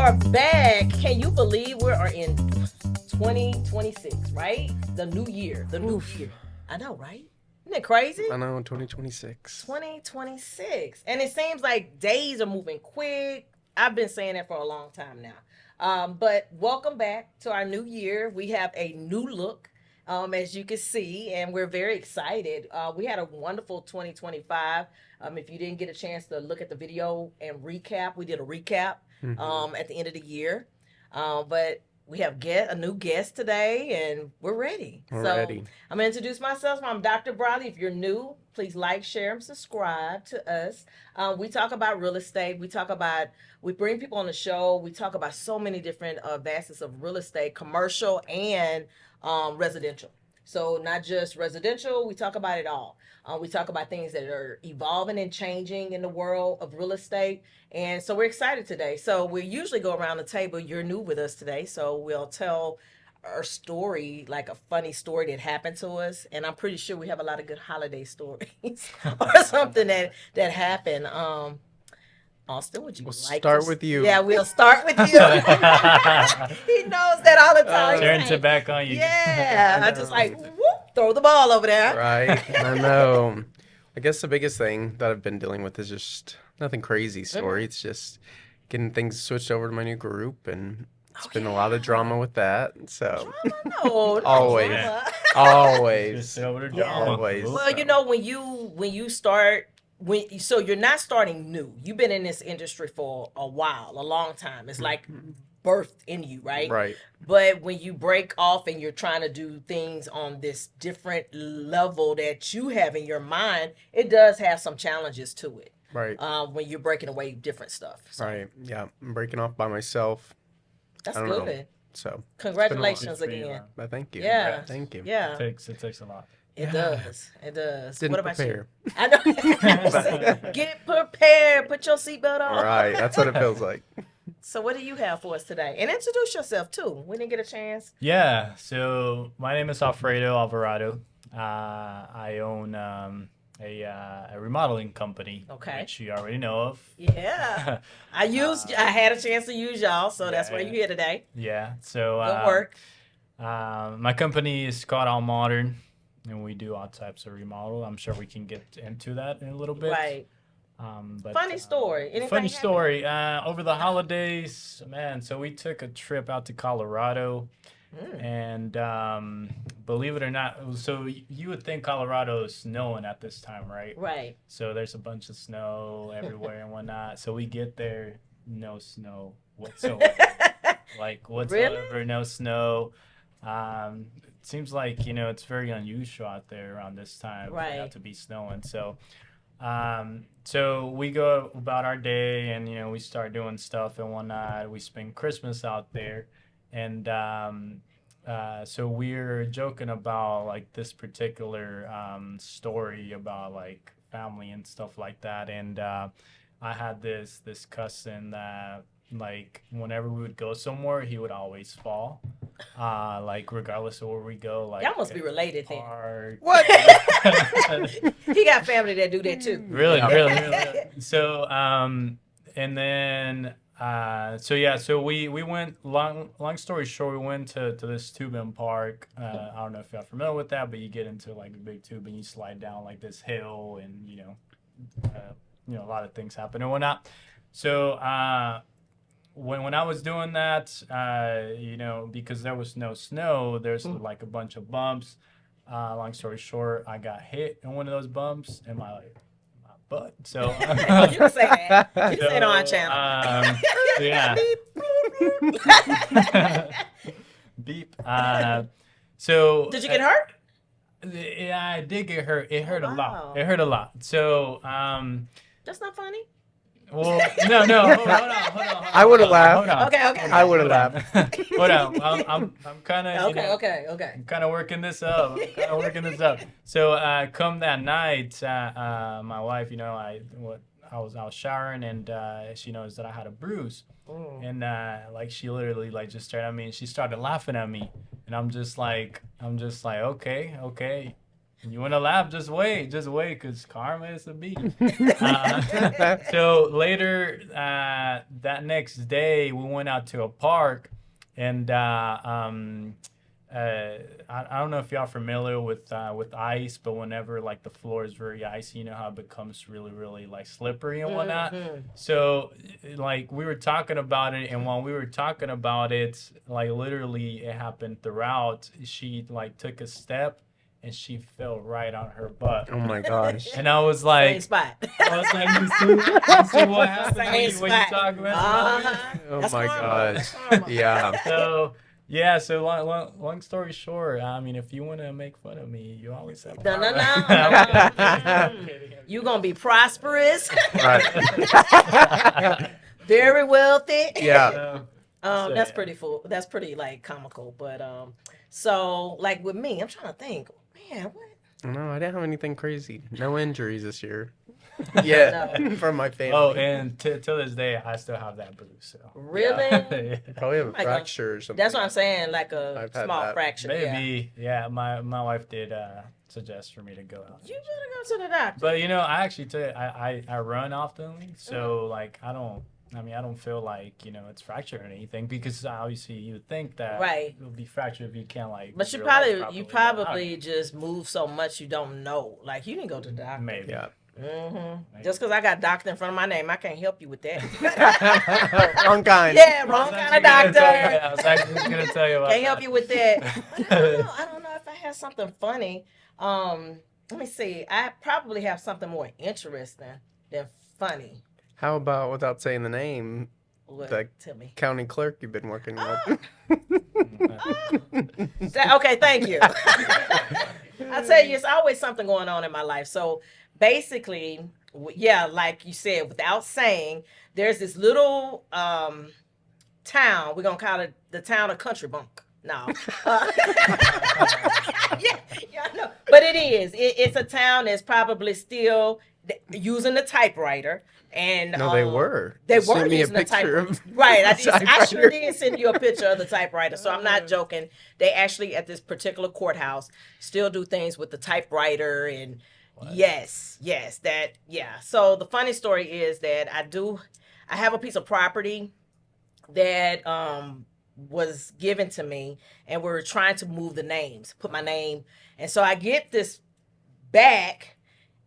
are back. Can you believe we are in 2026, right? The new year. The new year. I know, right? Isn't it crazy? I know, 2026. 2026. And it seems like days are moving quick. I've been saying that for a long time now. But welcome back to our new year. We have a new look, as you can see, and we're very excited. We had a wonderful 2025. If you didn't get a chance to look at the video and recap, we did a recap at the end of the year. But we have a new guest today, and we're ready. We're ready. I'm going to introduce myself. I'm Dr. Briley. If you're new, please like, share, and subscribe to us. We talk about real estate. We bring people on the show. We talk about so many different facets of real estate, commercial and residential. So not just residential, we talk about it all. We talk about things that are evolving and changing in the world of real estate. And so we're excited today. So we usually go around the table. You're new with us today. So we'll tell our story, like a funny story that happened to us. And I'm pretty sure we have a lot of good holiday stories or something that happened. Austin, would you like to start with you? Yeah, we'll start with you. He knows that all the time. Turns it back on you. Yeah, I just like whoop, throw the ball over there. Right. I know. I guess the biggest thing that I've been dealing with is just nothing crazy story. It's just getting things switched over to my new group, and it's been a lot of drama with that. So No, always, drama. always, Always. Well, you know, when you start. So you're not starting new. You've been in this industry for a while, a long time. It's like birthed in you, right? Right. But when you break off and you're trying to do things on this different level that you have in your mind, it does have some challenges to it. Right. When you're breaking away different stuff. So Right. Yeah. I'm breaking off by myself. that's I don't good. know. So Congratulations Good for you, again. but thank you. Yeah. Thank you. Yeah, It takes a lot. it does. It does. Didn't what about prepare. you? I know. Get prepared. Put your seatbelt on. All right. That's what it feels like. So what do you have for us today? And introduce yourself too. We didn't get a chance. Yeah. So my name is Alfredo Alvarado. I own a remodeling company, Okay. which you already know of. Yeah. I had a chance to use y'all, so that's why Yeah. you're here today. Yeah. So Good work. my company is called All Modern, and we do all types of remodel. I'm sure we can get into that in a little bit. Right. But, Funny story. Anything Funny happen? story. Over the holidays, man. So we took a trip out to Colorado, and believe it or not, so you would think Colorado is snowing at this time, right? Right. So there's a bunch of snow everywhere and whatnot. So we get there, no snow whatsoever. Like whatsoever, no snow. It seems like it's very unusual out there around this time for Right. it to be snowing. So we go about our day, and we start doing stuff and whatnot. We spend Christmas out there, and so we're joking about like this particular story about like family and stuff like that. And I had this cousin that like whenever we would go somewhere, he would always fall. Like regardless of where we go, like Y'all must be related then. What? He got family that do that too. Really. So and then so we went, long story short, we went to this tubing park. I don't know if y'all familiar with that, but you get into like a big tube and you slide down like this hill, and a lot of things happen and whatnot. So when I was doing that, because there was no snow, there's like a bunch of bumps. Long story short, I got hit in one of those bumps in my butt. So You can say that. You can say it on our channel. yeah. Beep. So Did you get hurt? Yeah, I did get hurt. It hurt a Wow. lot. It hurt a lot. So That's not funny. well, no. Hold on. I would have laughed. Hold on. Okay. I would have laughed. Hold on. I'm kind of Okay. I'm kind of working this up. So come that night, my wife, I was showering, and she knows that I had a bruise, and like she literally like just stared at me, and she started laughing at me, and I'm just like okay, You want to laugh? Just wait, because karma is a beat. So later, that next day, we went out to a park, and I don't know if y'all familiar with ice, but whenever like the floor is very icy, you know how it becomes really, really like slippery and whatnot. So like we were talking about it, and while we were talking about it, like literally it happened throughout. She like took a step and she fell right on her butt. Oh my gosh. And I was Same like, spot. you see what happens when you talk about it? Oh That's my karma. gosh. That's karma. Yeah. So yeah, so long story short, I mean, if you want to make fun of me, you always have No. karma. You gonna be prosperous, Right. very wealthy. Yeah. That's pretty full. That's pretty like comical. But so like with me, I'm trying to think. Man, what? No, I didn't have anything crazy. No injuries this year. Yeah, from my family. Oh, and till this day, I still have that bruise. So Really? yeah. Probably have a my God. fracture or something. That's what I'm saying. Like a I've had small that. fracture. Maybe, yeah. My wife did suggest for me to go out. You better go to the doctor. But you know, I actually tell you, I run often, so like I don't feel like, you know, it's fractured or anything, because obviously you would think that Right. it would be fractured if you can't like. But you move your legs probably properly. just move so much you don't know. Like you didn't go to the doctor. Maybe. Yeah. Just because I got doctor in front of my name, I can't help you with that. Wrong kind. Yeah, wrong kind of doctor. I was actually gonna tell you about Can't that. help you with that. But I don't know if I have something funny. Let me see. I probably have something more interesting than funny. How about, without saying the name, What? The- Tell me. county clerk you've been working with? Okay, thank you. I tell you, it's always something going on in my life. So basically, yeah, like you said, without saying, there's this little town. We're gonna call it the town of Country Bunk. No. Yeah, I know. But it is. It's a town that's probably still using the typewriter. And No, they were. They You were sent me a using the picture typewriter. of Right. I the sure typewriter. did send you a picture of the typewriter. So I'm not joking. They actually, at this particular courthouse, still do things with the typewriter. And yes, that, yeah. So the funny story is that I have a piece of property that was given to me, and we're trying to move the names, put my name. And so I get this back,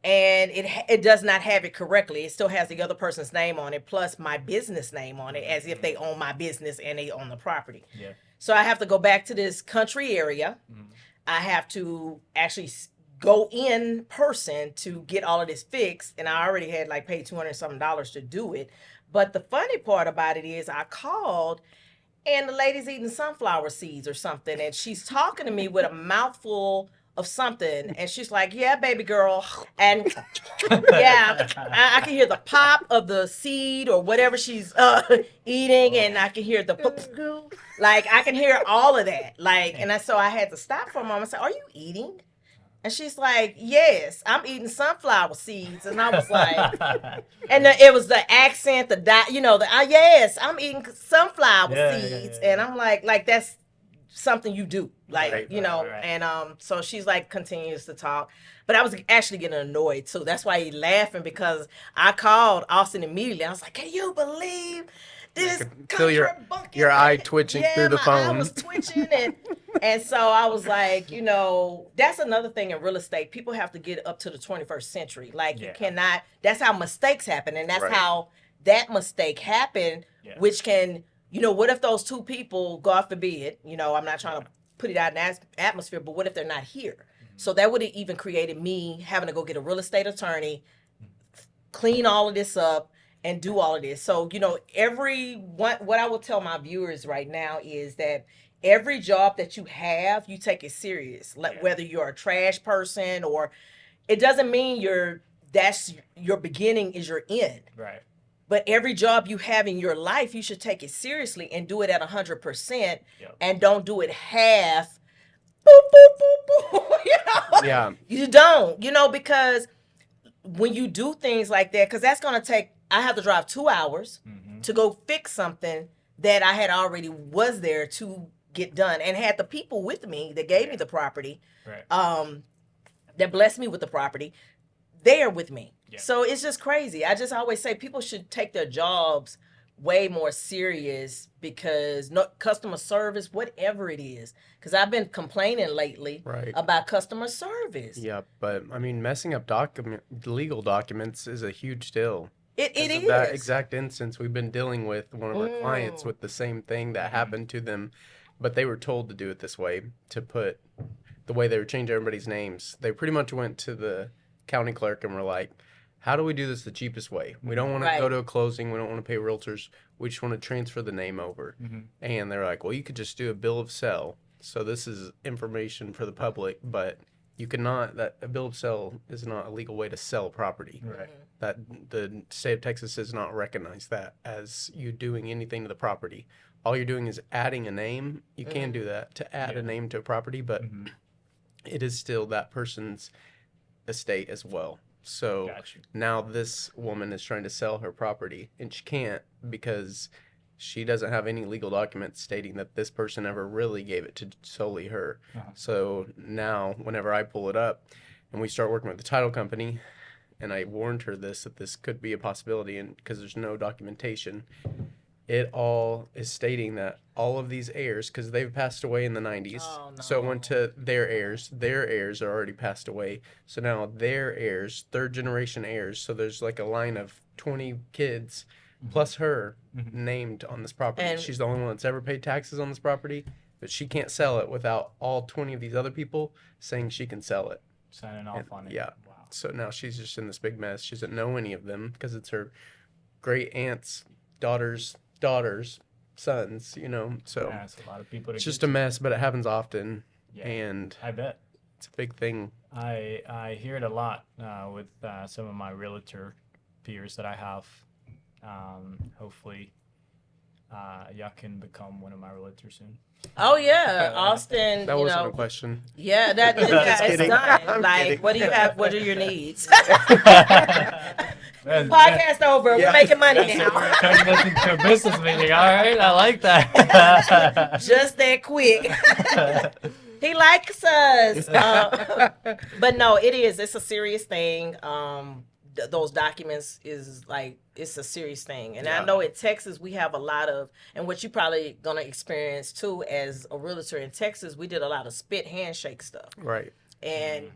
and it does not have it correctly. It still has the other person's name on it, plus my business name on it, as if they own my business and they own the property. Yeah. So I have to go back to this country area. I have to actually go in person to get all of this fixed, and I already had like paid $200 something to do it. But the funny part about it is I called, and the lady's eating sunflower seeds or something, and she's talking to me with a mouthful of something, and she's like, "Yeah, baby girl," and yeah, I can hear the pop of the seed or whatever she's eating, and I can hear the like I can hear all of that, like, and so I had to stop for a moment and say, "Are you eating?" And she's like, "Yes, I'm eating sunflower seeds," and I was like, and it was the accent, yes, I'm eating sunflower seeds, and I'm like that's something you do, like, Right. And so she's like continues to talk, but I was actually getting annoyed too. That's why he's laughing, because I called Austin immediately. I was like, "Can you believe this?" Feel your eye twitching through the my phone. eye was twitching, and so I was like, that's another thing in real estate. People have to get up to the 21st century. Like you cannot. That's how mistakes happen, and that's Right. how that mistake happened, which can. What if those two people, God forbid, I'm not trying to put it out in the atmosphere, but what if they're not here? So that would have even created me having to go get a real estate attorney, clean all of this up, and do all of this. So, what I will tell my viewers right now is that every job that you have, you take it serious. Like whether you're a trash person, or it doesn't mean that's your beginning is your end. Right. But every job you have in your life, you should take it seriously and do it at 100%, Yep. and don't do it half. Boop, boop, boop, boop. Yeah. You don't, because when you do things like that, because that's going to take, I have to drive 2 hours to go fix something that I had already was there to get done, and had the people with me that gave me the property. Right. that blessed me with the property, they are with me. Yeah. So it's just crazy. I just always say people should take their jobs way more serious, because no customer service, whatever it is, because I've been complaining lately Right. about customer service. Yeah, but I mean, messing up legal documents is a huge deal. It Because of is. that exact instance, we've been dealing with one of our clients Mm. with the same thing that happened to them, but they were told to do it this way, to put the way they would change everybody's names. They pretty much went to the county clerk and were like, how do we do this the cheapest way? We don't want to Right. go to a closing. We don't want to pay realtors. We just want to transfer the name over. And they're like, well, you could just do a bill of sale. So this is information for the public, but you cannot, that a bill of sale is not a legal way to sell property. Right. That the state of Texas does not recognize that as you doing anything to the property. All you're doing is adding a name. You can do that to add a name to a property, but it is still that person's estate as well. So Gotcha. now this woman is trying to sell her property, and she can't because she doesn't have any legal documents stating that this person ever really gave it to solely her. So now whenever I pull it up and we start working with the title company, and I warned her that this could be a possibility, and because there's no documentation, it all is stating that all of these heirs, because they've passed away in the 90s, Oh, so it no. went to their heirs are already passed away, so now their heirs, third generation heirs, so there's like a line of 20 kids plus her named on this property. And- She's the only one that's ever paid taxes on this property, but she can't sell it without all 20 of these other people saying she can sell it. Signing off on it. Yeah. Wow. So now she's just in this big mess. She doesn't know any of them because it's her great aunt's daughter's sons, you know. So Yeah, it's a lot of people. it's just a mess, but it happens often, Yeah. and I bet. it's a big thing. I hear it a lot with some of my realtor peers that I have. Hopefully, y'all can become one of my realtors soon. Oh yeah, Austin. That you wasn't know, a question. yeah, that Just it's kidding. done. I'm Like, kidding. what do you have? What are your needs? Man, Podcast over. Yeah. We're making money We're now. turning this into a business meeting. All right, I like that. Just that quick. He likes us. But no, it is. It's a serious thing. Those documents is like, it's a serious thing. And I Yeah. know in Texas we have a lot of, and what you probably gonna experience too as a realtor in Texas, we did a lot of spit handshake stuff. Right. And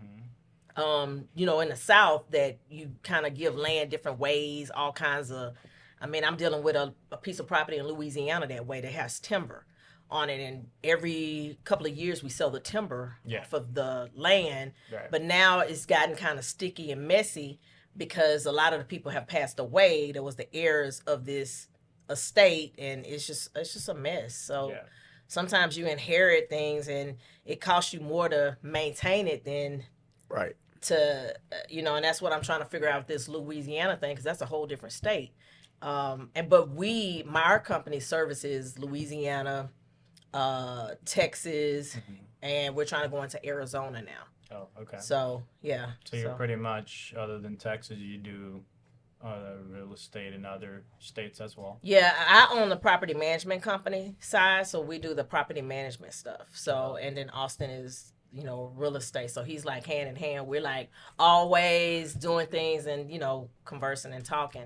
you know, in the South, that you kind of give land different ways, all kinds of. I mean, I'm dealing with a piece of property in Louisiana that way that has timber on it, and every couple of years we sell the timber Yeah. for the land. Right. But now it's gotten kind of sticky and messy because a lot of the people have passed away. There was the heirs of this estate, and it's just a mess. So. Yeah. Sometimes you inherit things and it costs you more to maintain it than Right. to, you know, and that's what I'm trying to figure out with this Louisiana thing, because that's a whole different state. But our company services Louisiana, Texas, and we're trying to go into Arizona now. Oh, okay. So yeah. So you're pretty much, other than Texas, you do real estate in other states as well. Yeah, I own the property management company side, so we do the property management stuff. So, and then Austin is, you know, real estate. So he's like hand in hand. We're like always doing things and, you know, conversing and talking.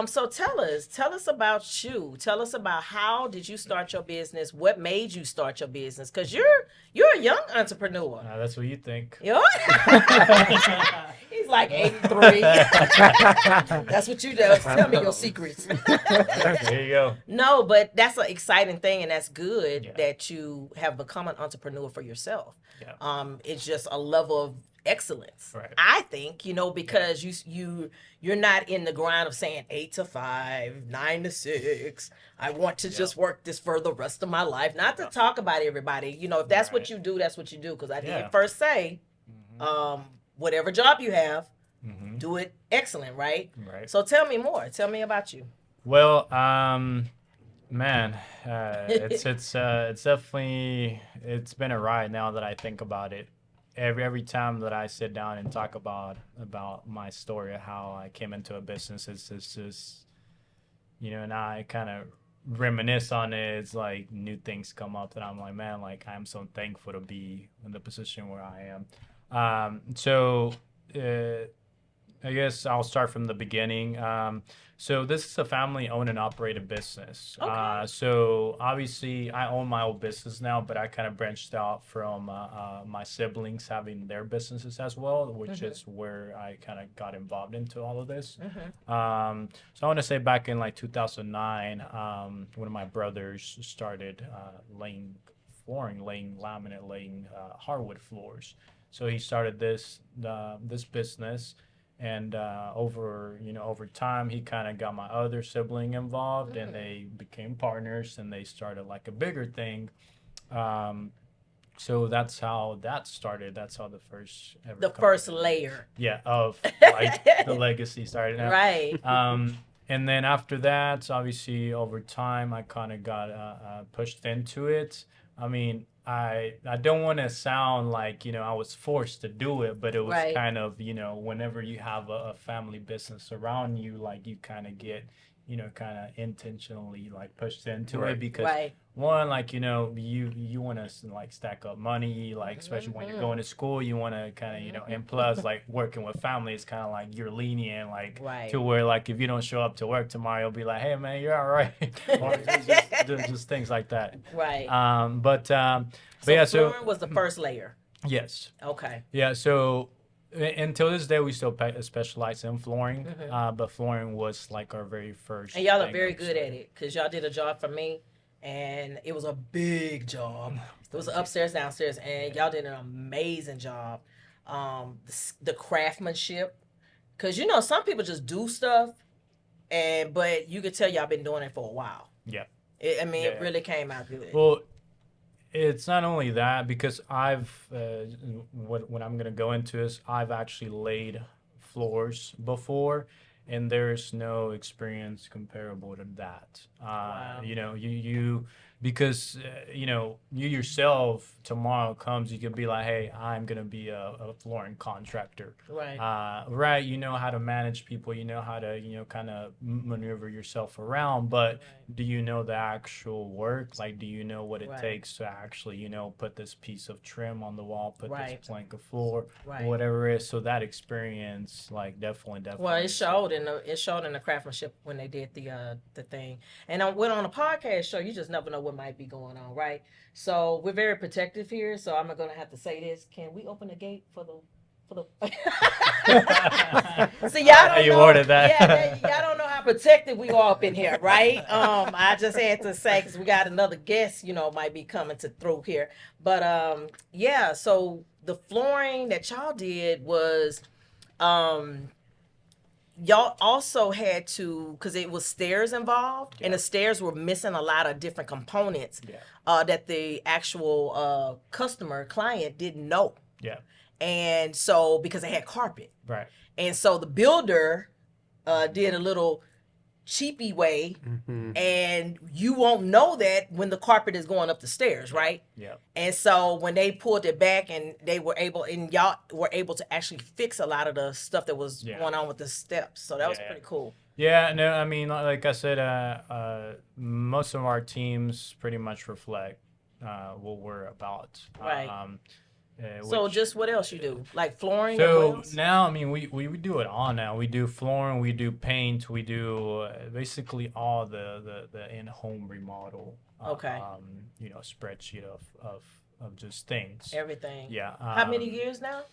So tell us about you. Tell us about, how did you start your business? What made you start your business? Because you're a young entrepreneur. That's what you think. Yeah. He's like 83. That's what you do. Tell me your secrets. There you go. No, but that's an exciting thing, and that's good Yeah. that you have become an entrepreneur for yourself. Yeah. It's just a level of excellence, Right. I think, you know, because you're not in the grind of saying 8 to 5, 9 to 6. I want to just work this for the rest of my life. Not to talk about everybody, you know. If that's what Right. you do, that's what you do. Because I Yeah. did first say, whatever job you have, Mm-hmm. do it excellent, right? Right. So tell me more. Tell me about you. Well, man, it's definitely, it's been a ride now that I think about it. Every time that I sit down and talk about my story, how I came into a business, it's just, you know, and I kind of reminisce on it. It's like new things come up that I'm like, man, like I'm so thankful to be in the position where I am. So I guess I'll start from the beginning. So this is a family-owned and operated business. Okay. So obviously, I own my own business now, but I kind of branched out from my siblings having their businesses as well, which is where I kind of got involved into all of this. So I want to say back in like 2009, one of my brothers started laying flooring, laying laminate, laying hardwood floors. So he started this business, and over time he kind of got my other sibling involved, and they became partners, and they started like a bigger thing. So that's how that started. That's how the first ever The company, first layer. yeah, of like the legacy started. Right. And then after that, obviously over time, I kind of got pushed into it. I mean, I don't want to sound like, I was forced to do it, but it was Right. kind of, whenever you have a family business around you, like you kind of get, kind of intentionally like pushed into it because Right. one, like, you want to like stack up money, like especially when you're going to school, you want to kind of, and plus like working with family is kind of like you're lenient, like Right. to where like if you don't show up to work tomorrow, you'll be like, hey man, you're all right, or just things like that. Right. But So yeah, so flooring was the first layer. yes, Okay. yeah, so until this day we still specialize in flooring, but flooring was like our very first. And y'all are thing very that we good at started. it because y'all did a job for me, and it was a big job. It was upstairs, downstairs, and y'all did an amazing job. The craftsmanship, because some people just do stuff, but you could tell y'all been doing it for a while. Yeah. It Yeah. really came out good. Well, it's not only that because I've what I'm gonna go into is I've actually laid floors before, and there's no experience comparable to that. Wow. You because you yourself tomorrow comes, you could be like, hey, I'm gonna be a flooring contractor. Right. Right, you know how to manage people, you know how to kind of maneuver yourself around, but do you know the actual work? Like, do you know what it Right. takes to actually put this piece of trim on the wall, put Right. this plank of floor, Right. whatever it is? So that experience, like, definitely. Well, it showed in the craftsmanship when they did the thing. And I went on a podcast show. You just never know what might be going on, right? So we're very protective here. So I'm gonna have to say this. Can we open the gate for the? So y'all don't You know. ordered that. Yeah, y'all don't know how protected we are up in here, right? I just had to say because we got another guest, might be coming through here. But yeah. So the flooring that y'all did was, y'all also had to, because it was stairs involved, and the stairs were missing a lot of different components that the actual client didn't know. Yeah. And so because they had carpet, Right. and so the builder did a little cheapy way, and you won't know that when the carpet is going up the stairs, right? Yeah. And so when they pulled it back, and y'all were able to actually fix a lot of the stuff that was going on with the steps, so that was pretty cool. Yeah, no, I mean, like I said, most of our teams pretty much reflect what we're about. Right. So just what else you do? Like flooring? So and what else? now, I mean, we do it all now. We do flooring, we do paint, we do basically all the in-home remodel. Okay. Spreadsheet of just things. Everything. Yeah. How many years now?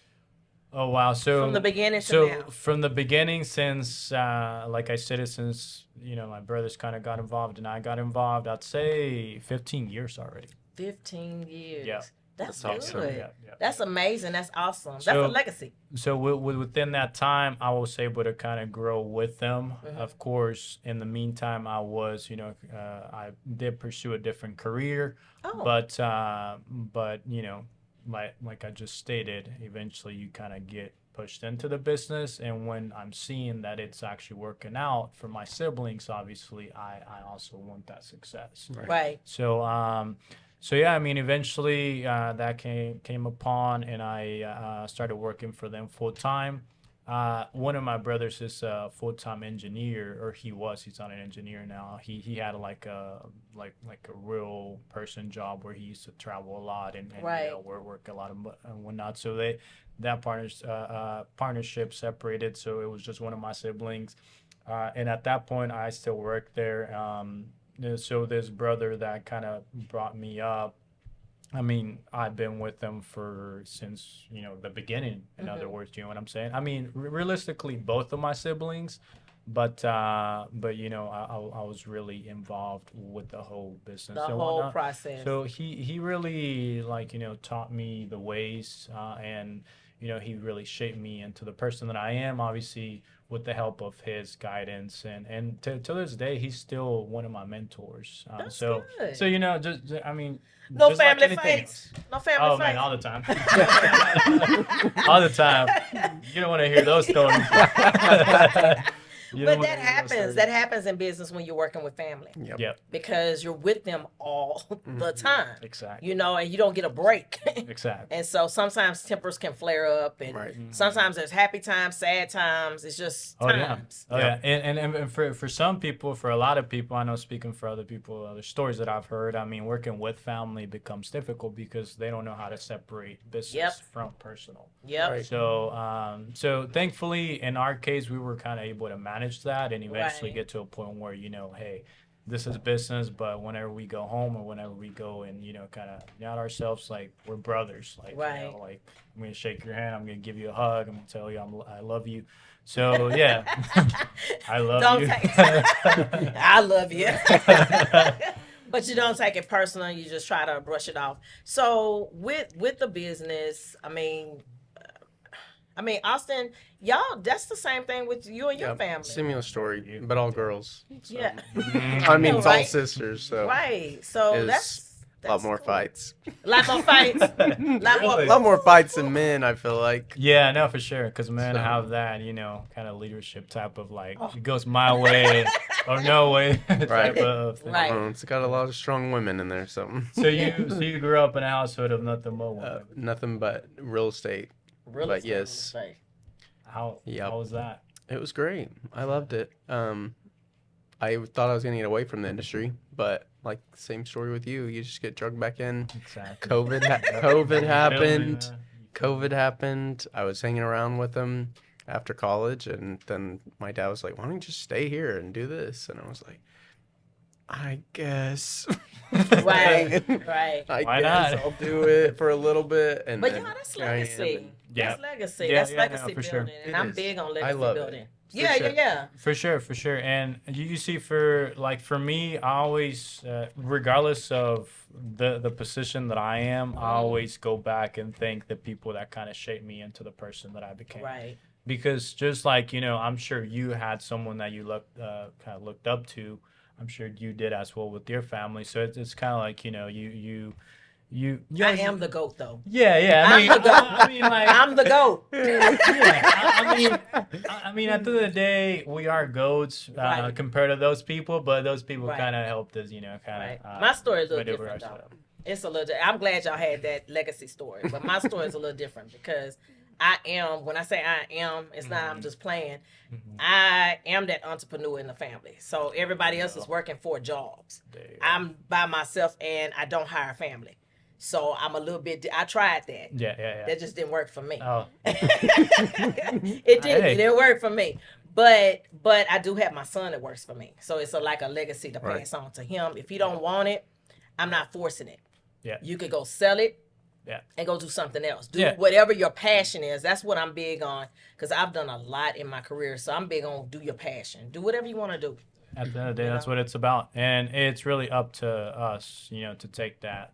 Oh wow! So From the beginning to now. from the beginning, since like I said, since my brothers kind of got involved and I got involved, I'd say 15 years already. 15 years. Yeah. That's awesome. good. Yeah. That's amazing. That's awesome. That's So- a legacy. So within that time, I was able to kind of grow with them. Of course, in the meantime, I was, I did pursue a different career, Oh. but like I just stated, eventually you kind of get pushed into the business, and when I'm seeing that it's actually working out for my siblings, obviously, I also want that success. Right. So yeah, I mean, eventually that came upon, and I started working for them full time. one of my brothers is a full-time engineer, or he was. He's not an engineer now. He had like a real person job where he used to travel a lot and Right. work a lot and whatnot. So that partnership separated. So it was just one of my siblings, and at that point I still worked there. So this brother that kind of brought me up, I mean, I've been with them since, the beginning, in other words, you know what I'm saying? I mean, realistically, both of my siblings, but I was really involved with the whole business The and whole whatnot. process. So he really, taught me the ways, and, he really shaped me into the person that I am, obviously, with the help of his guidance. And to this day, he's still one of my mentors. That's so, good. so, I mean, No just like family anything fights. else. No family Oh fights. man, all the time. All the time. You don't want to hear those stories. You don't But wanna that hear those happens. stories. That happens in business when you're working with family Yep. Yep, because you're with them all the time. exactly. And you don't get a break. Exactly. And so sometimes tempers can flare up, and Right. sometimes there's happy times, sad times. It's just Oh yeah, times. oh Yep. yeah, and for some people, for a lot of people, I know speaking for other people, other stories that I've heard. I mean, working with family becomes difficult because they don't know how to separate business Yep. from personal. Yep. Right. So thankfully, in our case, we were kind of able to manage that and eventually Right. get to a point where hey, this is business, but whenever we go home or whenever we go and kind of out ourselves, like we're brothers, like Right. like I'm gonna shake your hand, I'm gonna give you a hug, I'm gonna tell you I love you. So yeah, I love Don't you. take. I love you. But you don't take it personal. You just try to brush it off. So with the business, I mean, Austin, y'all, that's the same thing with you and your Yep. family. Similar story, but all girls. So. Yeah. I mean, it's all Right. sisters, so Right. So It's that's a lot more cool. fights. A lot more fights. Lot more- Really? A lot more fights than men, I feel like. Yeah, no, for sure. Because men So- have that, kind of leadership type of it goes my way or no way type Right. of thing. Right. It's got a lot of strong women in there, something. So you grew up in a household of nothing but women. Nothing but real estate. Real But estate, yes. real estate. Yep. How was that? It was great. I loved it. I thought I was gonna get away from the industry, but like same story with you. You just get drugged back in. Exactly. COVID happened. COVID happened. I was hanging around with them after college, and then my dad was like, "Why don't you just stay here and do this?" And I was like, "I guess." Right. Right. I Why guess not? I'll do it for a little bit, and But then that's here I am, legacy. and- Yeah. That's legacy. Yeah, That's yeah, legacy no, for building. sure. And It I'm is. big on I legacy love it. building. For Yeah, sure. yeah. For sure. And you see, for me, I always, regardless of the position that I am, I always go back and thank the people that kind of shaped me into the person that I became. Right. Because just like I'm sure you had someone that you kind of looked up to. I'm sure you did as well with your family. So it's kind of like you. I am the GOAT, though. Yeah. I'm the GOAT. I mean, like, I'm the GOAT. yeah, I mean, at the end of the day, we are goats Right. compared to those people, but those people Right. kind of helped us, kind Right. of. My story is a little maneuver different, though. ourselves. It's a little. I'm glad y'all had that legacy story, but my story is a little different because I am. When I say I am, it's not. I'm just playing. I am that entrepreneur in the family. So everybody else is working 4 jobs. There you go. I'm by myself and I don't hire family. So I'm a little bit. I tried that. Yeah. That just didn't work for me. Oh, It didn't. Hey. It didn't work for me. But I do have my son that works for me. So it's like a legacy to Right. pass on to him. If he don't want it, I'm not forcing it. Yeah. You could go sell it. Yeah. And go do something else. Do Yeah. whatever your passion is. That's what I'm big on. Because I've done a lot in my career. So I'm big on do your passion. Do whatever you want to do. at the end of the day, that's what it's about, and it's really up to us, to take that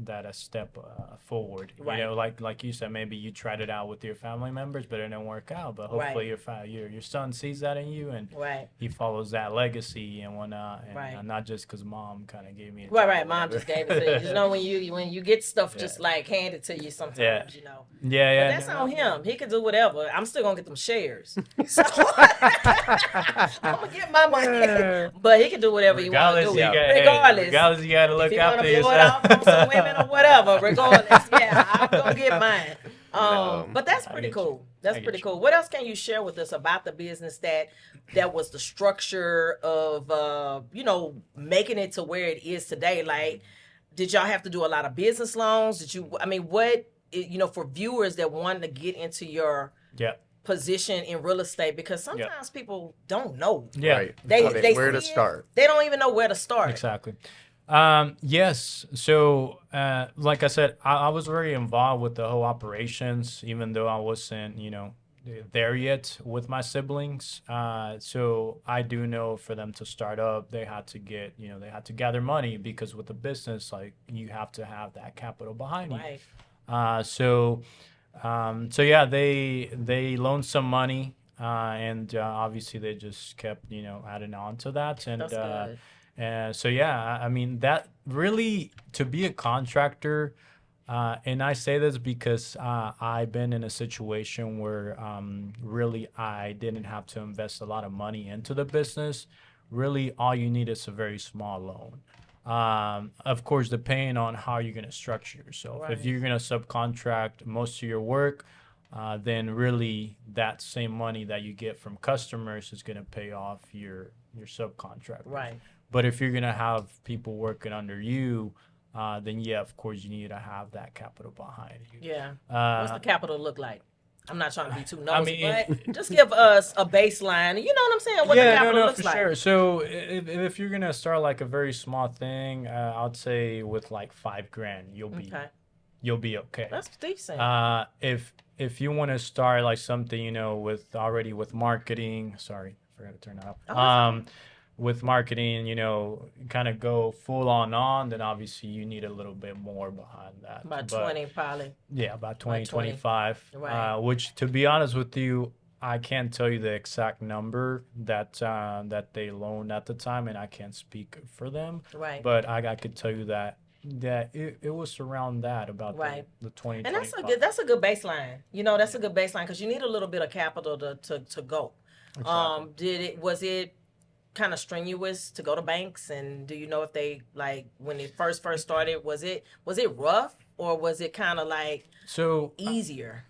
a step forward. Right. Like you said, maybe you tried it out with your family members, but it didn't work out. But hopefully your son sees that in you, and Right. he follows that legacy and whatnot, and Right. not just because mom kind of gave me a Right, job right. or Mom whatever. just gave it to you. You know, when you get stuff Yeah. just like handed to you sometimes, Yeah. you know. Yeah. But that's no, on no. him. He can do whatever. I'm still gonna get them shares. So I'm gonna get my money. But he can do whatever he wants to Regardless, do. you got, Regardless. you got to If look he after wanna blow it yourself. off on some women or whatever, regardless, yeah, I'm gonna get mine. No. But that's I pretty get you. cool. That's I get pretty you. cool. What else can you share with us about the business that was the structure of making it to where it is today? Like, did y'all have to do a lot of business loans? Did you? I mean, for viewers that want to get into your Yeah. position in real estate, because sometimes people don't know. Yeah. Right. They Where to see it, start? They don't even know where to start. Exactly. Yes. So, like I said, I was very involved with the whole operations, even though I wasn't, there yet with my siblings. So I do know for them to start up, they had to they had to gather money, because with the business, like, you have to have that capital behind you. Right. So yeah, they loaned some money, and obviously they just kept adding on to that, and That's good. so yeah, I mean, that really, to be a contractor, and I say this because I've been in a situation where really I didn't have to invest a lot of money into the business. Really, all you need is a very small loan. Of course, depending on how you're going to structure yourself. Right. If you're going to subcontract most of your work, then really that same money that you get from customers is going to pay off your subcontractor. Right. But if you're going to have people working under you, then yeah, of course, you need to have that capital behind you. Yeah. What's the capital look like? I'm not trying to be too nosy, I mean, but just give us a baseline. You know what I'm saying? What the capital looks for like. sure. So if you're gonna start like a very small thing, I'd say with like $5,000, you'll be okay. That's decent. If you want to start like something, with marketing. Sorry, I forgot to turn that up. Oh, With marketing, kind of go full on, then obviously you need a little bit more behind that. About But 20 probably. yeah, about 20, Like 20. 25. Right. Which, to be honest with you, I can't tell you the exact number that they loaned at the time, and I can't speak for them. Right. But I could tell you that it was around that, about Right. the 20. And that's a good baseline. That's a good baseline, because you need a little bit of capital to go. Exactly. Was it kind of strenuous to go to banks, and do you know if they, like, when it first started, was it rough, or was it kind of like easier?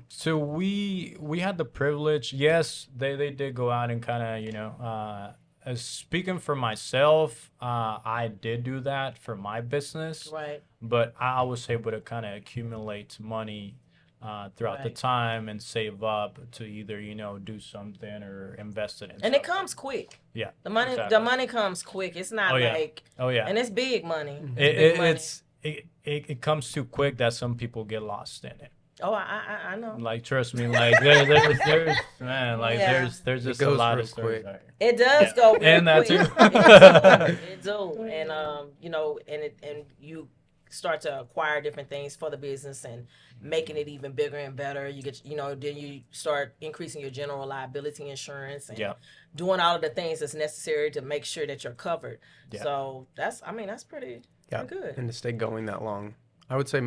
So we had the privilege. Yes, they did go out and kind of as speaking for myself, I did do that for my business. Right. But I was able to kind of accumulate money throughout the Right. time and save up to either do something or invest it in. And it something. comes quick. Yeah. The money exactly. the money comes quick. It's not Oh, yeah. like Oh yeah. and it's big money. It comes too quick that some people get lost in it. Oh, I know. Like, trust me, like there's man, like Yeah. there's just a goes lot real of stories quick. out here. It does go real And that quick. too. It do. And and you start to acquire different things for the business and making it even bigger and better. You get then you start increasing your general liability insurance and Yeah. doing all of the things that's necessary to make sure that you're covered. Yeah. So that's pretty good. And to stay going that long. I would say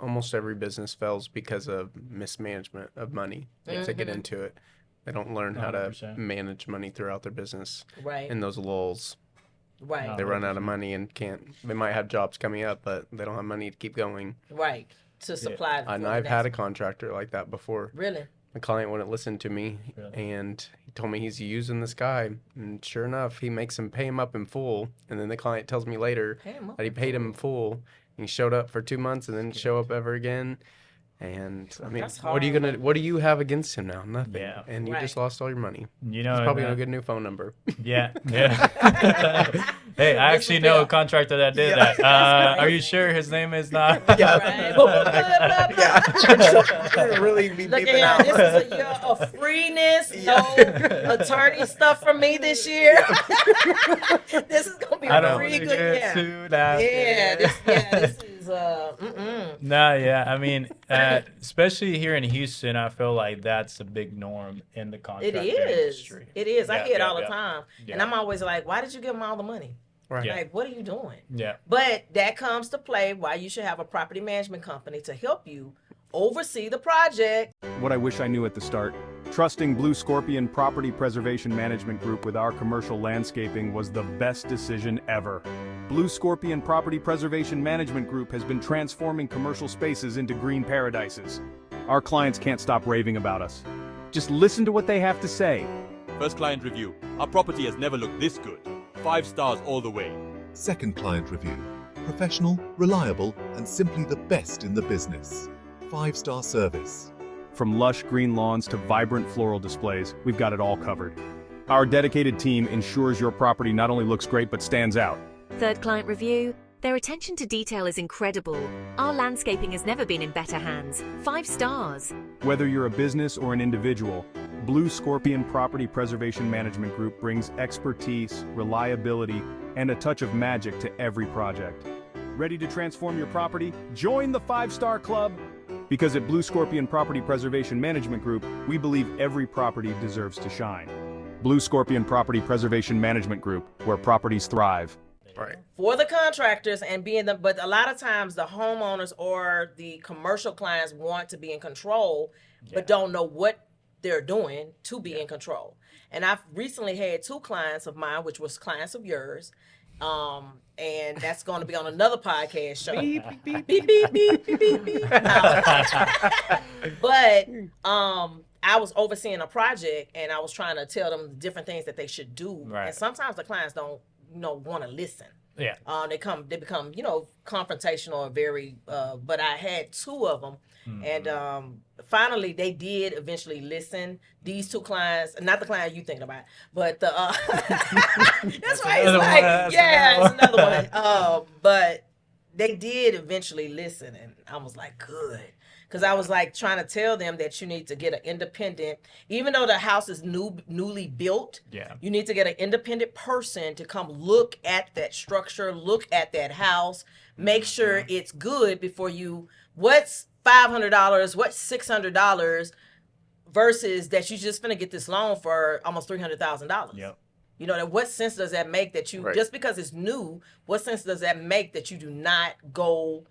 almost every business fails because of mismanagement of money. If they get into it, they don't learn how to 100%. manage money throughout their business. Right. In those lulls, Right. they run out of money and can't. They might have jobs coming up, but they don't have money to keep going. Right. To supply. And I've had a contractor like that before. Really? The client wouldn't listen to me, and he told me he's using this guy, and sure enough, he makes him pay him up in full, and then the client tells me later that he paid him in full. He showed up for 2 months and didn't show up ever again. And I mean, That's what do you have against him now? Nothing. Yeah. And you just lost all your money. You He's know, probably and, gonna get a new phone number. yeah. Hey, I actually know a contractor that did that. Are you sure his name is not? Right. Really be Look beeping at out. this is a year of freeness, no attorney stuff from me this year. This is gonna be I a don't pretty wanna good get year. sued after. This is Nah, yeah. I mean, especially here in Houston, I feel like that's a big norm in the It contractor is. industry. It is. I Yeah, hear it yeah, all the yeah. time, Yeah. and I'm always like, "Why did you give them all the money? Right. Yeah. Like, what are you doing?" Yeah. But that comes to play why you should have a property management company to help you oversee the project. What I wish I knew at the start. Trusting BlueScorpion Property Preservation Management Group with our commercial landscaping was the best decision ever. BlueScorpion Property Preservation Management Group has been transforming commercial spaces into green paradises. Our clients can't stop raving about us. Just listen to what they have to say. First client review. Our property has never looked this good. 5 stars all the way. Second client review. Professional, reliable, and simply the best in the business. 5-star service. From lush green lawns to vibrant floral displays, we've got it all covered. Our dedicated team ensures your property not only looks great but stands out. Third client review. Their attention to detail is incredible. Our landscaping has never been in better hands. 5 stars. Whether you're a business or an individual, BlueScorpion Property Preservation Management Group brings expertise, reliability, and a touch of magic to every project. Ready to transform your property? Join the 5-star club! Because at BlueScorpion Property Preservation Management Group, we believe every property deserves to shine. BlueScorpion Property Preservation Management Group, where properties thrive. Right. For the contractors and being the, but a lot of times the homeowners or the commercial clients want to be in control, but don't know what they're doing to be in control. And I've recently had 2 clients of mine, which was clients of yours. And that's going to be on another podcast show. Beep, beep, beep, beep, beep, beep, beep, beep. But I was overseeing a project and I was trying to tell them the different things that they should do. Right. And sometimes the clients don't, want to listen. Yeah. They become, confrontational and very, but I had 2 of them. And finally they did eventually listen. These 2 clients, not the client you thinking about, but the, that's why it's like, it's another one. But they did eventually listen and I was like, good. Because I was like trying to tell them that you need to get an independent, even though the house is newly built, you need to get an independent person to come look at that structure, look at that house, make sure it's good before you, what's $500, what's $600 versus that you just finna get this loan for almost $300,000. Yep. What sense does that make that you, just because it's new, what sense does that make that you do not go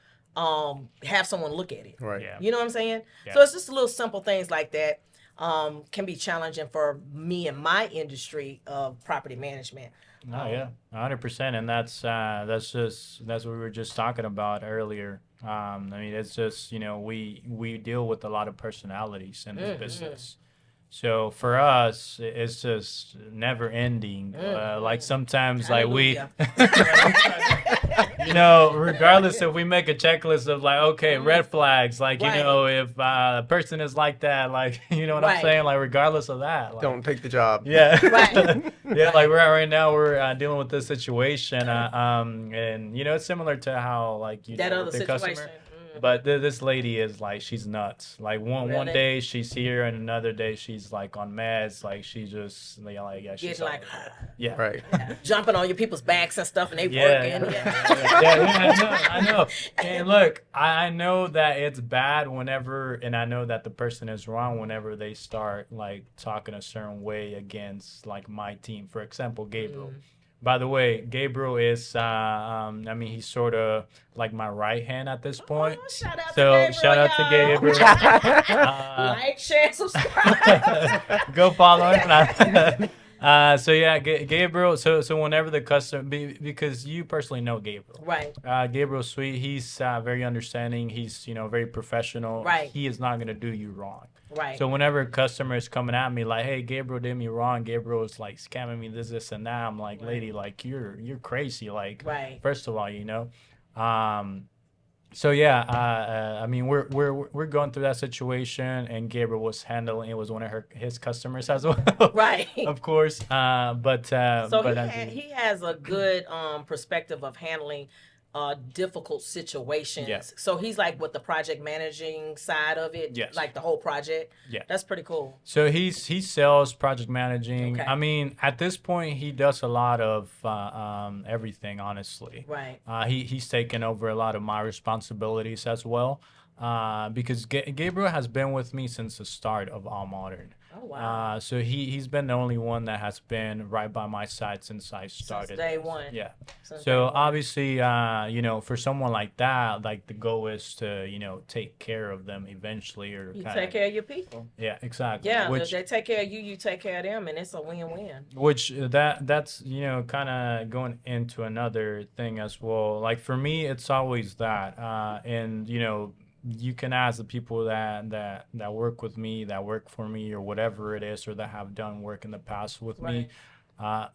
have someone look at it? Right. Yeah. You know what I'm saying? Yeah. So it's just little simple things like that can be challenging for me and my industry of property management. Oh yeah, 100%, and that's what we were just talking about earlier. I mean, it's just we deal with a lot of personalities in this business. So for us, it's just never ending. Like sometimes, Hallelujah. regardless if we make a checklist of like, okay, red flags, like, if a person is like that, like, you know what I'm saying? Like, regardless of that. Like, Don't take the job. yeah. Right. Yeah, like right now we're dealing with this situation. And, it's similar to how, like, That other with the situation. customer. But this lady is like, she's nuts. Like one Really? day she's here and another day she's like on meds. Like she just she's Getting like, yeah. Right. jumping on your people's backs and stuff and they Yeah. working. I know. And look, I know that it's bad whenever, and I know that the person is wrong whenever they start like talking a certain way against like my team. For example, Gabriel. By the way, Gabriel is, he's sort of like my right hand at this point. Oh, shout out So to Gabriel, shout out to y'all. Gabriel. Like, share, subscribe. Go follow him. So yeah, Gabriel. So whenever the customer, because you personally know Gabriel, Right. Gabriel's sweet. He's very understanding. He's very professional. Right. He is not gonna do you wrong. Right. So whenever a customer is coming at me like, hey, Gabriel did me wrong. Gabriel is like scamming me this and that. I'm like, lady, like you're crazy. Like, Right. first of all, So yeah, we're going through that situation, and Gabriel was handling. It was one of his customers as well, Right. of course. He has a good perspective of handling difficult situations. Yeah. So he's like with the project managing side of it, Yes. like the whole project. Yeah. That's pretty cool. So he sells project managing. Okay. I mean, at this point, he does a lot of everything. Honestly, Right. He's taken over a lot of my responsibilities as well. because Gabriel has been with me since the start of All Modern. Oh wow. So he's been the only one that has been right by my side since I started. Since day one. Yeah. Since day So one. obviously, you know, for someone like that, like the goal is to, you know, take care of them eventually, or You kind take care of your people. Yeah, exactly. Yeah, if Which they take care of you, you take care of them, and it's a win-win. that's, you know, kind of going into another thing as well. Like for me, it's always that, and you know, you can ask the people that work with me, that work for me, or whatever it is, or that have done work in the past with me.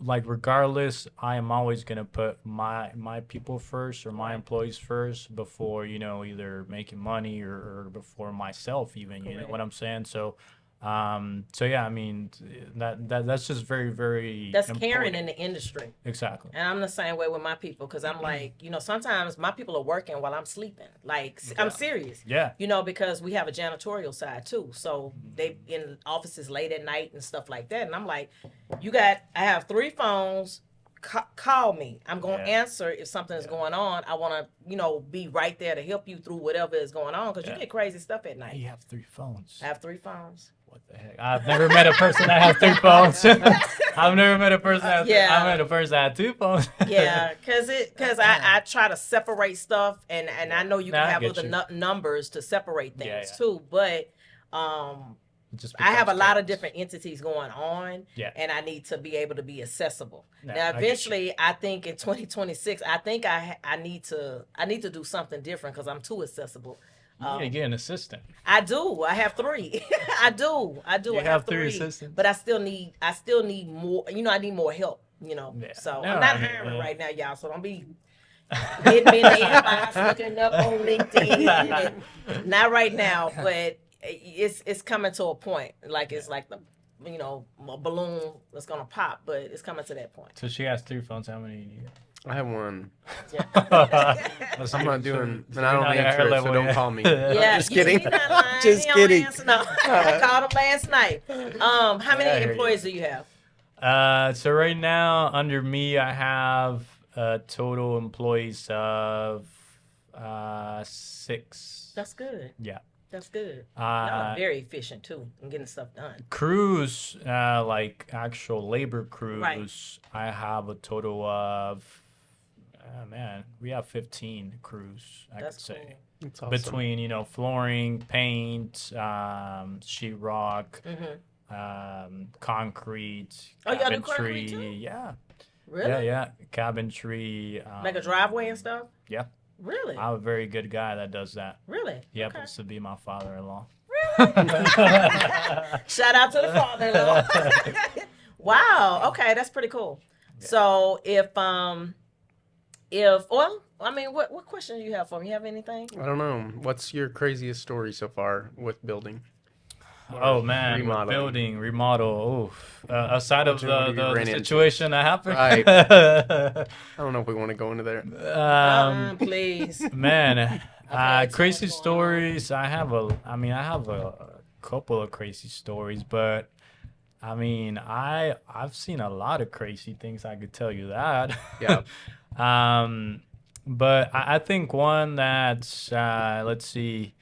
Like regardless, I am always gonna put my people first, or my employees first, before, you know, either making money, or before myself even. You know what I'm saying? So yeah, I mean, that's just very, very That's important. caring in the industry. Exactly. And I'm the same way with my people, because I'm like, you know, sometimes my people are working while I'm sleeping. Like, I'm serious. Yeah. You know, because we have a janitorial side too. So they in offices late at night and stuff like that. And I'm like, I have 3 phones. Call me. I'm going to answer if something is going on. I want to, you know, be right there to help you through whatever is going on, because you get crazy stuff at night. You have 3 phones. I have 3 phones. What the heck? I've never met a person that has 3 phones. I've never met a person that I met a person that had 2 phones. Yeah, because I try to separate stuff, and I know you can have other numbers to separate things too, but I have a lot of different entities going on, and I need to be able to be accessible. Now, eventually, I think in 2026, I think I need to do something different, because I'm too accessible. You get an assistant. I do. I have 3. I do. You I have 3 assistants, but I still need more. You know, I need more help. You know, so I'm not hiring right now, y'all. So don't be hitting me in the inbox, looking up on LinkedIn. Not right now, but it's coming to a point. Like it's like the, you know, a balloon that's gonna pop, but it's coming to that point. So she has 3 phones. How many do you got? I have 1. Yeah. I'm not doing, and I don't answer it, so don't call me. Yeah, just kidding. He's not lying. Just He don't kidding. answer. No, I called him last night. How many employees do you have? So right now, under me, I have total employees of 6. That's good. Yeah. That's good. Y'all are very efficient too in getting stuff done. Crews, like actual labor crews, I have a total of, we have 15 crews, I could say. That's awesome. Between, you know, flooring, paint, sheetrock, concrete, Oh, y'all do cabinetry. concrete too? Yeah. Really? Yeah. Cabinetry. Like a driveway and stuff? Yeah. Really? I have a very good guy that does that. Really? He Okay. happens to be my father-in-law. Shout out to the father-in-law. Wow. Okay, that's pretty cool. Yeah. So well, I mean, what question do you have for me? You have anything? I don't know. What's your craziest story so far with building? Oh man, remodeling. Remodel. Aside of the situation that happened, right. I don't know if we want to go into there. Please, man. Crazy stories. I have a couple of crazy stories, but I mean, I've seen a lot of crazy things. I could tell you that. Yeah. But I think one that's let's see.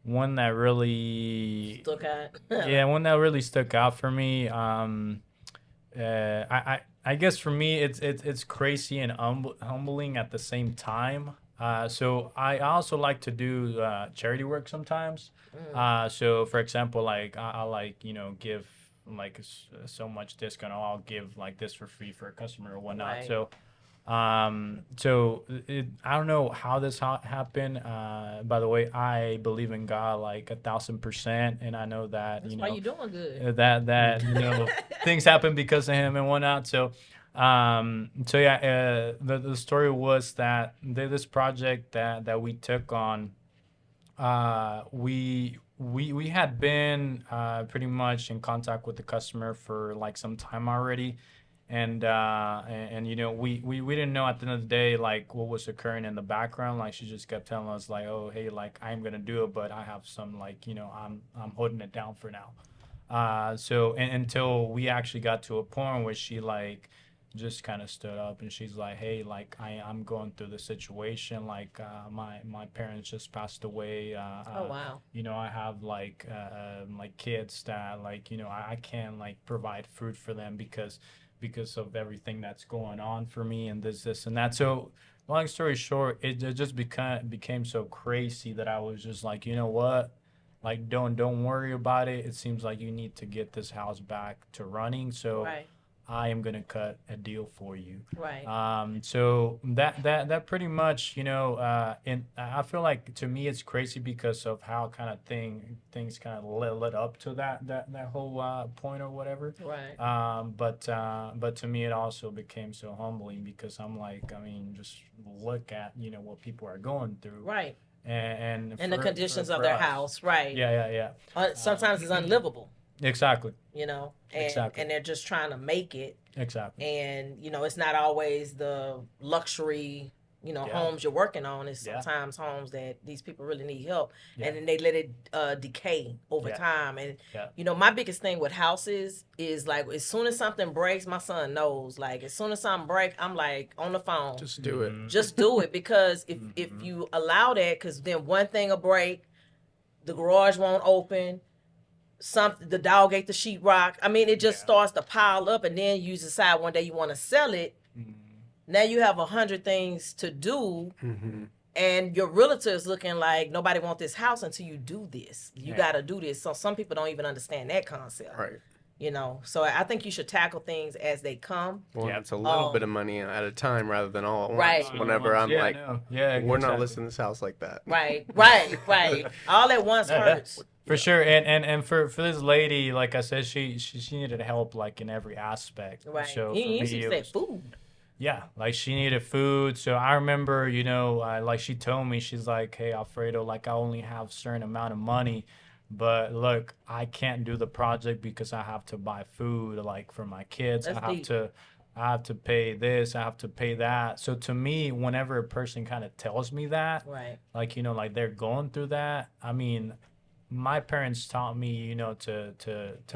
One that really stuck out. One that really stuck out for me. I guess for me it's crazy and humbling at the same time. So I also like to do charity work sometimes. So for example, like I like, you know, give like so much discount, or I'll give like this for free for a customer or whatnot. Right. So I don't know how this happened. By the way, I believe in God like 1,000%, and I know that that's you know why you're doing good. That you know things happen because of him and whatnot. So yeah, the story was that this project that we took on, we had been pretty much in contact with the customer for like some time already. And you know, we didn't know at the end of the day like what was occurring in the background. Like she just kept telling us like, oh hey, like I'm gonna do it, but I have some like, you know, I'm holding it down for now. So until we actually got to a point where she like just kind of stood up, and she's like, hey, like I'm going through the situation, like my parents just passed away. Oh wow. You know, I have like kids that like, you know, I can't like provide food for them because of everything that's going on for me and this and that. So long story short, it just became so crazy that I was just like, you know what? Like don't worry about it. It seems like you need to get this house back to running. So Right. I am gonna cut a deal for you. Right. So that pretty much, you know, and I feel like to me it's crazy because of how kind of things kind of led up to that whole point or whatever. Right. But to me it also became so humbling because I'm like, I mean, just look at, you know, what people are going through. Right. And And the for- conditions for of their us. house. Right. Yeah. Sometimes it's unlivable. Exactly. You know, and Exactly. and they're just trying to make it. Exactly. And you know, it's not always the luxury, you know, Yeah. homes you're working on. It's Yeah. sometimes homes that these people really need help, Yeah. and then they let it decay over Yeah. time. And Yeah. you know, my biggest thing with houses is like, as soon as something breaks, my son knows. Like, as soon as something breaks, I'm like on the phone. Just do it. Just do it, because if you allow that, because then one thing will break, the garage won't open. The dog ate the sheetrock. I mean, it just starts to pile up, and then you decide one day you want to sell it. Now you have 100 things to do, and your realtor is looking like nobody wants this house until you do this. You got to do this. So some people don't even understand that concept. Right. You know, so I think you should tackle things as they come. Well, Yeah. it's a little bit of money at a time rather than all at once. Right. Whenever I'm Yeah, like, no. Yeah, we're not exactly. listing this house like that. Right. All at once hurts. For sure, and for this lady, like I said, she needed help like in every aspect. Right. So for You me, usually it say was- food. yeah, like she needed food. So I remember, you know, like she told me, she's like, "Hey, Alfredo, like I only have a certain amount of money, but look, I can't do the project because I have to buy food, like for my kids. That's I have deep. I have to pay this, I have to pay that." So to me, whenever a person kind of tells me that, Right. like, you know, like they're going through that, I mean, my parents taught me, you know, to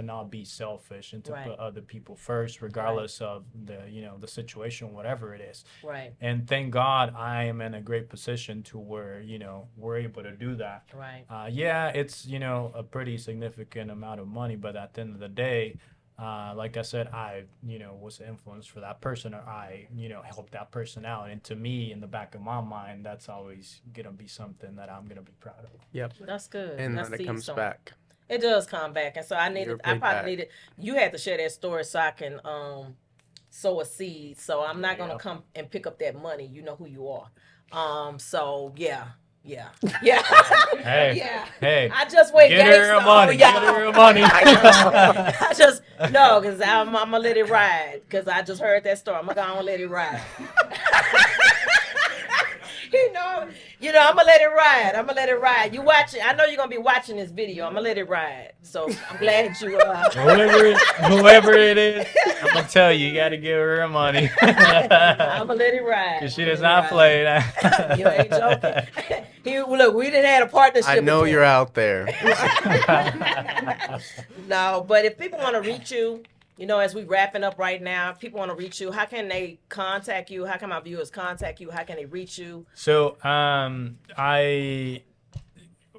not be selfish and to Right. put other people first, regardless of the, you know, the situation, whatever it is. Right. And thank God I am in a great position to where, you know, we're able to do that. Right. Yeah, it's, you know, a pretty significant amount of money, but at the end of the day, like I said, I, you know, was an influence for that person, or I, you know, helped that person out. And to me, in the back of my mind, that's always going to be something that I'm going to be proud of. Yep. That's good. And That's then it seed comes sowing. back. It does come back, and so I You're probably paid back. needed. You had to share that story so I can sow a seed. So I'm not gonna Yeah. come and pick up that money. You know who you are. So yeah. Hey, Yeah. hey, I just went get her gangsta her money. on Get y'all. her her money. I just no, because I'm gonna let it ride. Because I just heard that story. I'm gonna let it ride. You know, I'm gonna let it ride. You watch it. I know you're gonna be watching this video. I'm gonna let it ride. So I'm glad you. Whoever it is, I'm gonna tell you, you got to give her her money. I'm gonna let it ride. Cause she does not play that. You ain't joking. Look, we didn't have a partnership. I know before. you're out there. No, but if people want to reach you, you know, as we wrapping up right now, if people want to reach you, how can they contact you? How can my viewers contact you? How can they reach you? So,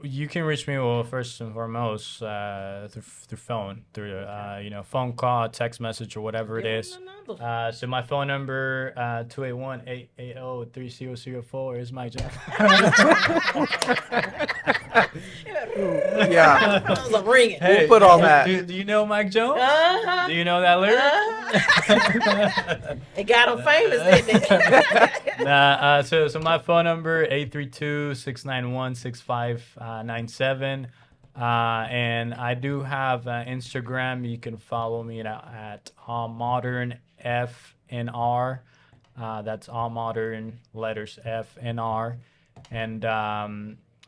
you can reach me, well, first and foremost, through phone, through you know, phone call, text message, or whatever it Give is. them the number. So my phone number, 281-880-3004 is my job. Yeah. Phones are ringing. We'll put all that. Do you know Mike Jones? Uh-huh. Do you know that lyric? It got them famous, didn't it? Nah, so my phone number, 832-691-6597. And I do have Instagram. You can follow me at modernfnr. That's all modern letters FNR. And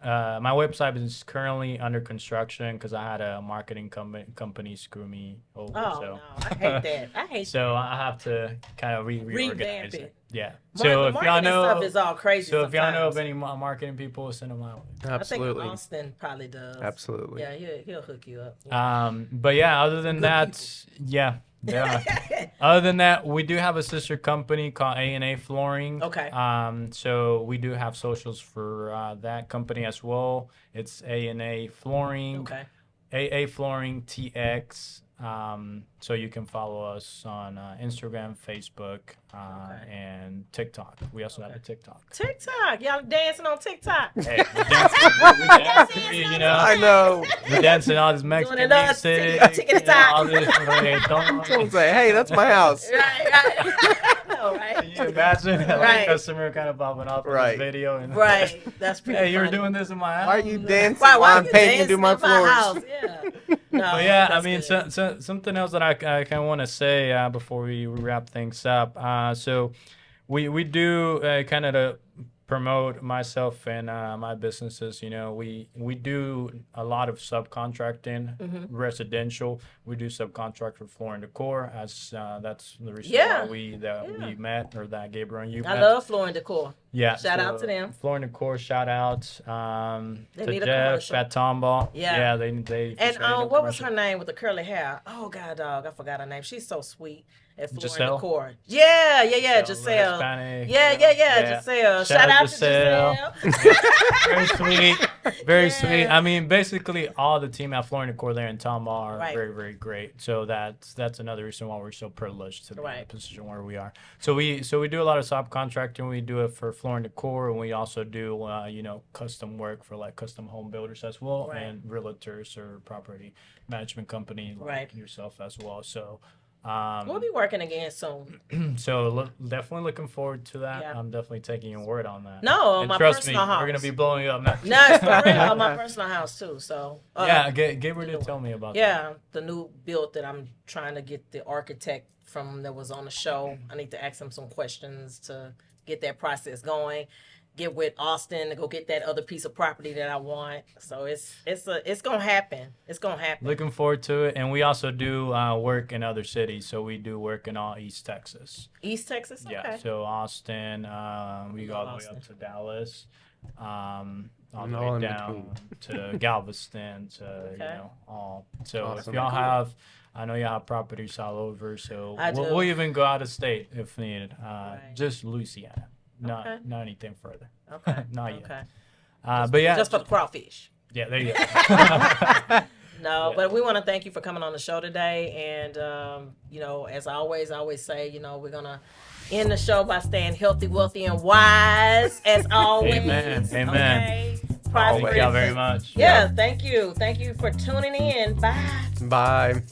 my website is currently under construction because I had a marketing company screw me over. Oh, so. no. I hate that. I hate So I have to kind of reorganize Revamp it. it. Yeah. the So if y'all marketing know, stuff is all crazy. so if y'all know of sometimes. any marketing people, send them out. I think Absolutely. Austin probably does. Absolutely. Yeah, he'll hook you up. But yeah, other than Good that, yeah. Other than that, we do have a sister company called A&A Flooring. Okay. So we do have socials for that company as well. It's A&A Flooring. Okay. AA Flooring TX. So you can follow us on Instagram, Facebook, and TikTok. We also have a TikTok. TikTok. Y'all dancing on TikTok. Hey, we dancing, you know. I know. We're dancing all this Mexican Doing it up, music. tick-a-tock. All this Someone say, hey, that's my house. Right. No, right. Can you imagine a Right. customer kind of popping up in Right. this video? And Right. That's pretty hey, you're funny. doing this in my house? Why are you dancing Why while are I'm you painting and dancing do my in floors? house? Yeah. No, But yeah, I that's mean, good. something else that I kind of want to say before we wrap things up. So we do kind of to promote myself and my businesses. You know, we do a lot of subcontracting, residential. We do subcontract for floor and decor, as that's the reason Yeah. why we met, or that Gabriel and you I met. love Floor and Decor. Yeah. Shout out to them. Floor and decor, shout outs They to need a Jeff commercial. at Tomball. Yeah. Yeah, they And just made a what was commercial. her name with the curly hair? Oh God, dog, I forgot her name. She's so sweet at Floor Giselle? and Decor. Yeah, Giselle, Giselle. Hispanic, Yeah, Giselle. Shout out to Giselle. Giselle. Very sweet. Very Yeah. sweet. I mean, basically all the team at Floor and Decor there in Tomball are Right. very, very great. So that's another reason why we're so privileged to be in the Right. position where we are. So we do a lot of subcontracting. We do it for Floor and Decor, and we also do custom work for like custom home builders as well, Right. and realtors or property management company like Right. yourself as well. So We'll be working again soon. definitely looking forward to that. Yeah. I'm definitely taking your word on that. No, and my trust me, personal we're gonna house. be blowing up now. No, it's for real. My personal house too. So Yeah, Gabriel did tell me about that. yeah, the new build that I'm trying to get the architect from that was on the show. I need to ask him some questions to get that process going. Get with Austin to go get that other piece of property that I want. So it's gonna happen. It's gonna happen. Looking forward to it. And we also do work in other cities. So we do work in all East Texas. East Texas. Yeah. Okay. So Austin, we go all the way Austin. up to Dallas, all And the all way in down to Galveston, to Okay. all. So Awesome. if y'all have, I know y'all have properties all over. So I we'll do. even go out of state if needed. Right. Just Louisiana, Okay. not anything further. Okay. Not yet. Okay. But yeah, Just for the crawfish. yeah, there you go. No, Yeah. but we want to thank you for coming on the show today. And, as I always say, we're going to end the show by staying healthy, wealthy, and wise, as always. Amen. Okay? Thank Prosperous. y'all very much. Yeah, thank you. Thank you for tuning in. Bye. Bye.